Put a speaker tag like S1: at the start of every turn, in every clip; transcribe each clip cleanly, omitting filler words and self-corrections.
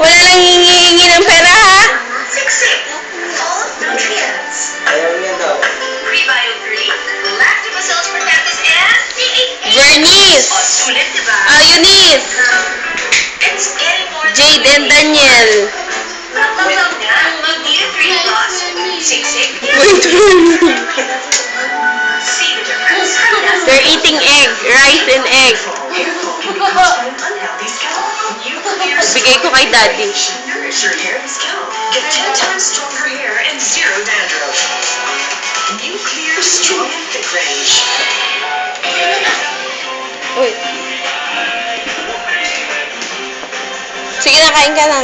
S1: Wala nang hihingi ng pera, ha?
S2: Siksik. Full of nutrients.
S3: Ayaw niya daw.
S2: Prebio 3, lactobacillus protectus, and PHA.
S1: Bernice!
S2: O, sulit, diba?
S1: Eunice!
S2: It's getting more
S1: Jade and Daniel.
S2: Thumbs nga. Need a 3 plus. Siksik.
S1: Wait,
S2: See the difference.
S1: they're eating egg. Rice and egg.
S2: Unhealthy scalp. New Clear
S1: Bigay ko kay Daddy.
S2: Nourish your hair and scalp. Get 10 times stronger hair and 0 dandruff. New Clear Strong and Thick Range.
S1: Uy. Sige na, kain ka na.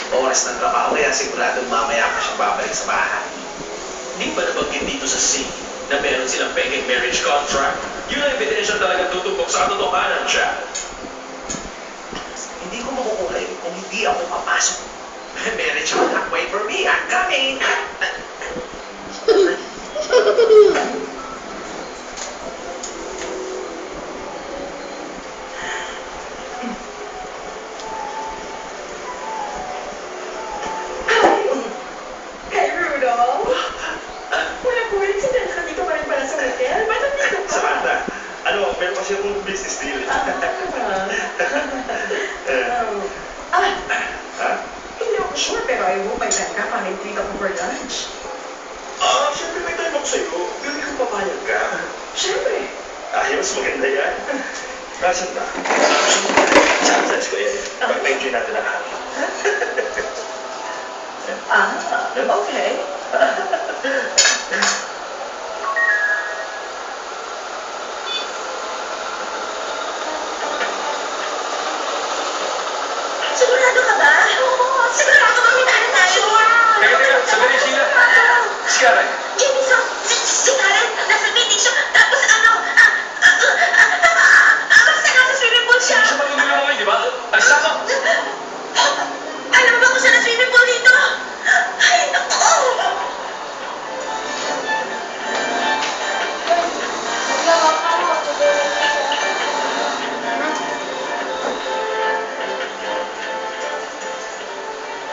S3: Oras ng trabaho kaya siguradong mamaya pa siya babalik sa bahay.
S4: Di ba nabanggit dito sa C na meron silang peking marriage contract? Yun ang ebidensya talagang tutubok sa katotohanan siya.
S3: Hindi ko makukuha yun kung hindi ako papasok. Marriage contract, wait for me, I'm coming!
S5: Hey, Rudolph! Walang coincidence na dito pa rin pala sa hotel. Ba't nandito ka?
S4: Samantha, ano, meron kasi akong business deal. Ha?
S5: Hindi ako sure, pero I hope may time ka para i-treat ako for lunch.
S4: Siyempre may time ako sa'yo. Hindi ko papayag ka.
S5: Siyempre.
S4: Ayos, maganda yan. Nasaan na? Chance ko yan. Pag na-enjoy natin ang hapon.
S5: Okay.
S2: Sigurado ka ba? Oo. Sigurado kami na tayo.
S4: Teka, sandali, Sheila. Si Karen.
S2: Jimmy, si Karen, nasa meeting siya. Tapos basta nasa swimming pool siya.
S4: Siya magulong kayo, di ba? Ay, sama!
S2: Alam mo ba kung saan ang swimming pool dito? Ay, naku!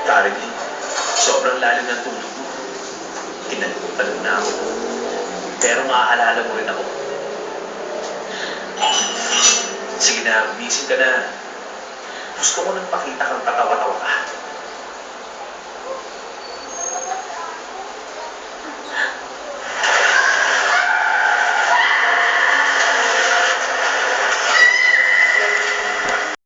S4: Karen, sobrang lalim ng tulog mo. Kinalimutan mo na ako. Pero maaalala mo rin ako. Sige na, busy ka na. Gusto ko nang pakita kang katawa-tawa ka.